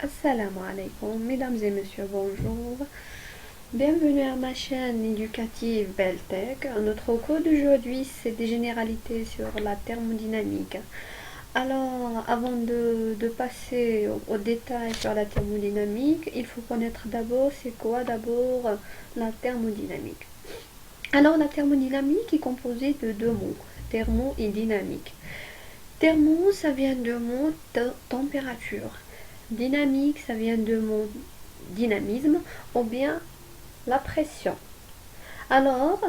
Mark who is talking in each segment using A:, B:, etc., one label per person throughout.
A: Assalamu alaikum, mesdames et messieurs, bonjour. Bienvenue à ma chaîne éducative Beltech. Notre cours d'aujourd'hui, c'est des généralités sur la thermodynamique. Alors, avant de passer aux détails sur la thermodynamique, il faut connaître d'abord c'est quoi d'abord la thermodynamique. Alors, la thermodynamique est composée de deux mots, thermo et dynamique. Thermo, ça vient de mot température. Dynamique, ça vient de mot dynamisme ou bien la pression. Alors,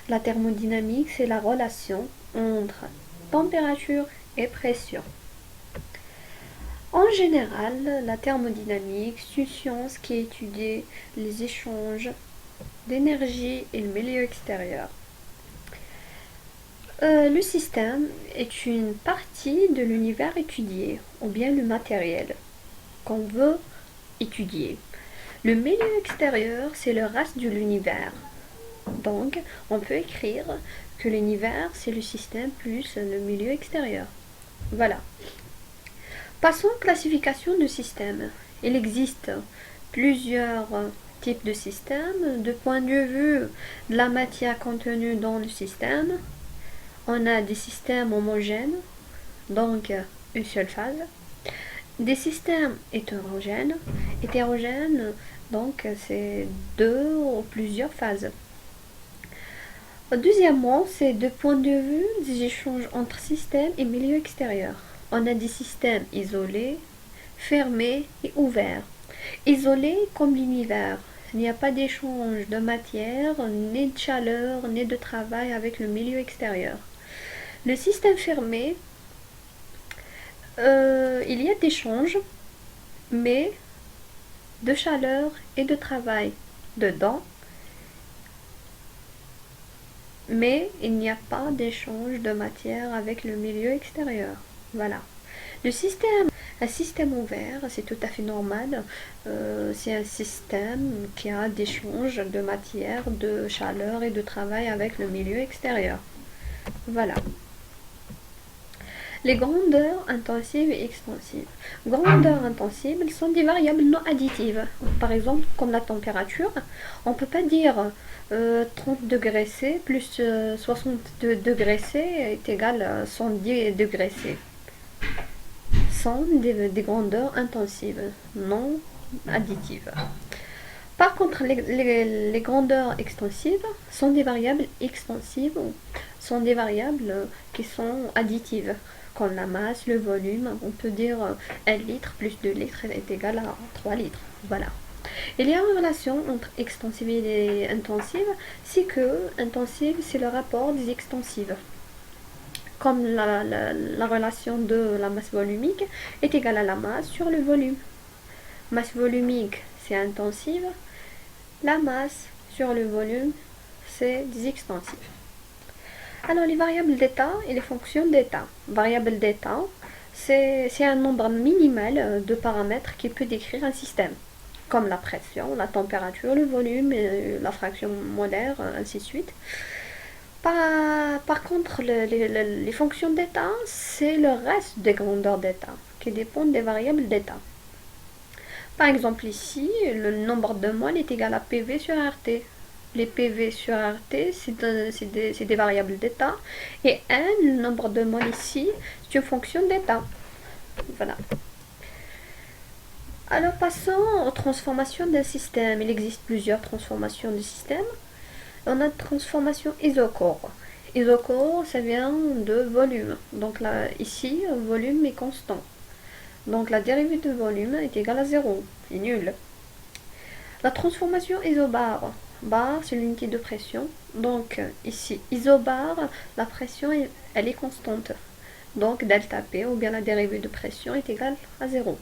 A: la thermodynamique, c'est la relation entre température et pression. En général, la thermodynamique, c'est une science qui étudie les échanges d'énergie et le milieu extérieur. Le système est une partie de l'univers étudié, ou bien le matériel qu'on veut étudier. Le milieu extérieur, c'est le reste de l'univers. Donc, on peut écrire que l'univers, c'est le système plus le milieu extérieur. Voilà. Passons aux classifications de systèmes. Il existe plusieurs types de systèmes. De point de vue de la matière contenue dans le système, on a des systèmes homogènes, donc une seule phase. Des systèmes hétérogènes. Hétérogènes, donc c'est deux ou plusieurs phases. Deuxièmement, c'est de point de vue des échanges entre systèmes et milieu extérieur. On a des systèmes isolés, fermés et ouverts. Isolés comme l'univers. Il n'y a pas d'échange de matière, ni de chaleur, ni de travail avec le milieu extérieur. Le système fermé, il y a d'échanges, mais de chaleur et de travail dedans, mais il n'y a pas d'échange de matière avec le milieu extérieur. Voilà. Un système ouvert, c'est tout à fait normal. C'est un système qui a d'échange de matière, de chaleur et de travail avec le milieu extérieur. Voilà. Les grandeurs intensives et expansives. Grandeurs intensives sont des variables non additives. Par exemple, comme la température, on ne peut pas dire 30 degrés C plus 62 degrés C est égal à 110 degrés C. Sont des grandeurs intensives, non additives. Par contre, les grandeurs extensives sont des variables expansives, sont des variables qui sont additives. Comme la masse, le volume, on peut dire 1 litre plus 2 litres est égal à 3 litres. Voilà. Il y a une relation entre extensive et intensive, c'est que intensive, c'est le rapport des extensives. Comme la relation de la masse volumique est égale à la masse sur le volume. Masse volumique, c'est intensive. La masse sur le volume, c'est des extensives. Alors, les variables d'état et les fonctions d'état. Variable d'état, c'est un nombre minimal de paramètres qui peut décrire un système, comme la pression, la température, le volume, la fraction molaire, ainsi de suite. Par contre, les fonctions d'état, c'est le reste des grandeurs d'état, qui dépendent des variables d'état. Par exemple, ici, le nombre de moles est égal à PV sur RT. Les PV sur RT, c'est des variables d'état. Et N, le nombre de moles ici, c'est une fonction d'état. Voilà. Alors, passons aux transformations d'un système. Il existe plusieurs transformations du système. On a transformation isochore. Isochore, ça vient de volume. Donc là, ici, volume est constant. Donc la dérivée de volume est égale à 0. C'est nul. La transformation isobar. Bar, c'est l'unité de pression. Donc ici, isobar, la pression, elle est constante. Donc delta P, ou bien la dérivée de pression, est égale à 0.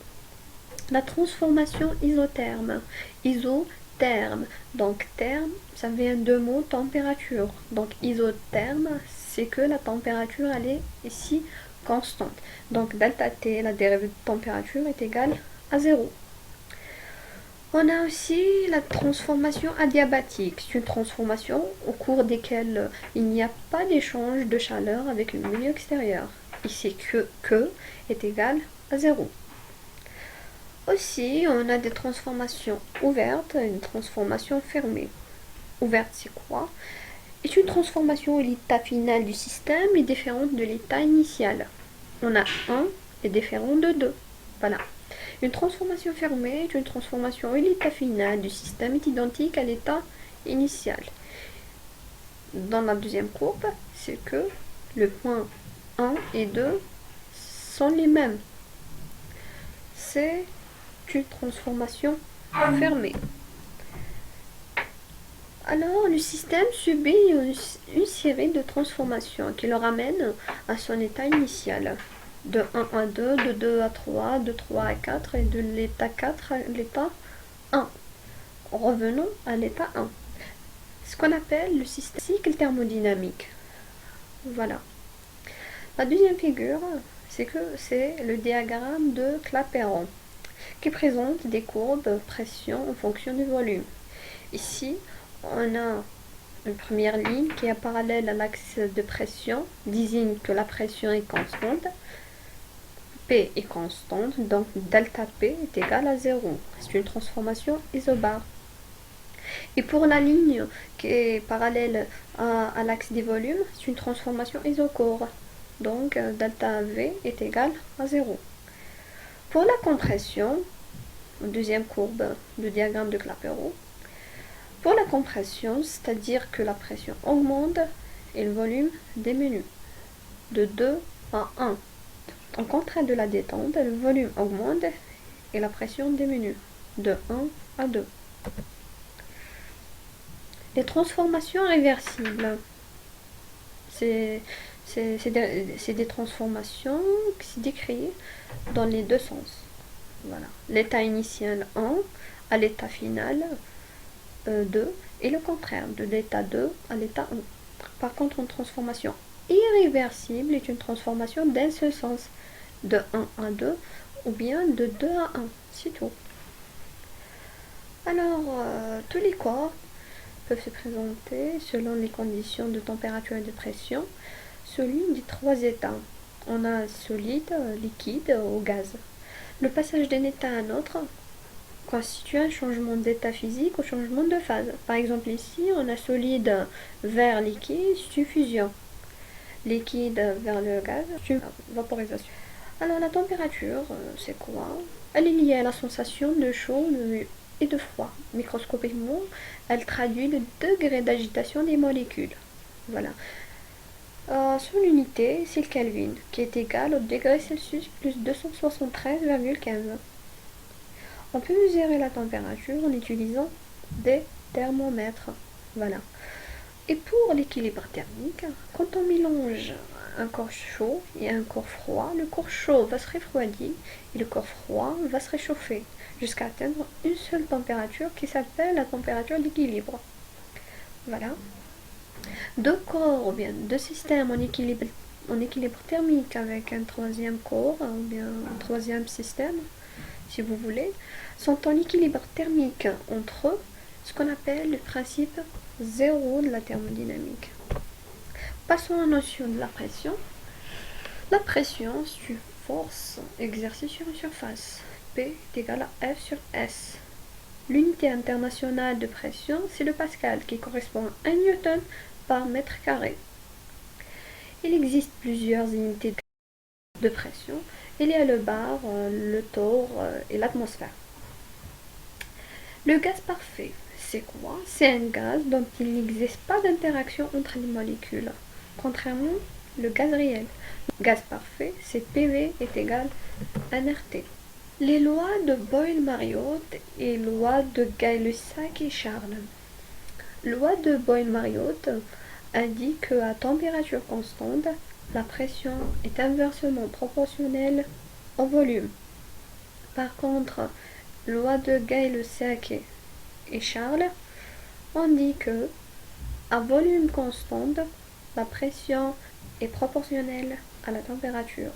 A: La transformation isotherme. Isotherme. Donc terme, ça vient de mot température. Donc isotherme, c'est que la température, elle est ici constante. Donc delta T, la dérivée de température, est égale à 0. On a aussi la transformation adiabatique. C'est une transformation au cours desquelles il n'y a pas d'échange de chaleur avec le milieu extérieur. Ici, que est égal à 0. Aussi, on a des transformations ouvertes et une transformation fermée. Ouverte, c'est quoi? Est une transformation où l'état final du système est différent de l'état initial. On a un est différent de 2. Voilà. Une transformation fermée est une transformation où l'état final du système est identique à l'état initial. Dans la deuxième courbe, c'est que le point 1 et 2 sont les mêmes. C'est une transformation fermée. Alors, le système subit une série de transformations qui le ramènent à son état initial. De 1 à 2, de 2 à 3, de 3 à 4 et de l'état 4 à l'état 1. Revenons à l'état 1. Ce qu'on appelle le système cycle thermodynamique. Voilà. La deuxième figure, c'est le diagramme de Clapeyron qui présente des courbes pression en fonction du volume. Ici, on a une première ligne qui est parallèle à l'axe de pression, désigne que la pression est constante. P est constante, donc delta P est égal à 0. C'est une transformation isobare. Et pour la ligne qui est parallèle à l'axe des volumes, c'est une transformation isochore. Donc delta V est égal à 0. Pour la compression, deuxième courbe du diagramme de Clapeyron, pour la compression, c'est-à-dire que la pression augmente et le volume diminue de 2 à 1. Au contraire de la détente, le volume augmente et la pression diminue de 1 à 2. Les transformations réversibles, c'est des transformations qui se décrivent dans les deux sens. Voilà. L'état initial 1 à l'état final 2 et le contraire, de l'état 2 à l'état 1. Par contre, une transformation irréversible est une transformation d'un seul sens, de 1 à 2 ou bien de 2 à 1, c'est tout. Alors, tous les corps peuvent se présenter selon les conditions de température et de pression sous l'une des trois états. On a solide, liquide ou gaz. Le passage d'un état à un autre constitue un changement d'état physique ou changement de phase. Par exemple ici, on a solide vers liquide, c'est une fusion. Liquide vers le gaz, c'est une vaporisation. Alors la température, c'est quoi? Elle est liée à la sensation de chaud et de froid. Microscopiquement, elle traduit le degré d'agitation des molécules. Voilà. Son unité, c'est le Kelvin, qui est égal au degré Celsius plus 273,15. On peut mesurer la température en utilisant des thermomètres. Voilà. Et pour l'équilibre thermique, quand on mélange un corps chaud et un corps froid, le corps chaud va se refroidir et le corps froid va se réchauffer jusqu'à atteindre une seule température qui s'appelle la température d'équilibre. Voilà. Deux corps ou bien deux systèmes en équilibre thermique avec un troisième corps ou bien un troisième système, si vous voulez, sont en équilibre thermique entre eux, ce qu'on appelle le principe zéro de la thermodynamique. Passons à la notion de la pression. La pression, c'est une force exercée sur une surface. P est égal à F sur S. L'unité internationale de pression, c'est le pascal, qui correspond à 1 newton par mètre carré. Il existe plusieurs unités de pression. Il y a le bar, le torr et l'atmosphère. Le gaz parfait, c'est quoi? C'est un gaz dont il n'existe pas d'interaction entre les molécules, contrairement au gaz réel. Le gaz parfait, c'est PV est égal à nRT. Les lois de Boyle-Mariotte et loi de Gay-Lussac et Charles. Loi de Boyle-Mariotte indique qu'à température constante, la pression est inversement proportionnelle au volume. Par contre, loi de Gay-Lussac et Charles indique que à volume constant, la pression est proportionnelle à la température.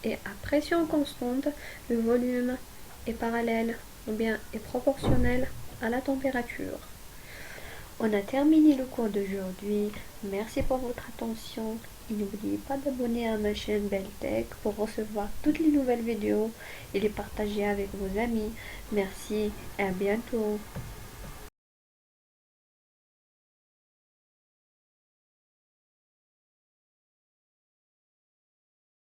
A: Et à pression constante, le volume est parallèle ou bien est proportionnel à la température. On a terminé le cours d'aujourd'hui. Merci pour votre attention. Et n'oubliez pas d'abonner à ma chaîne Beltech pour recevoir toutes les nouvelles vidéos et les partager avec vos amis. Merci et à bientôt.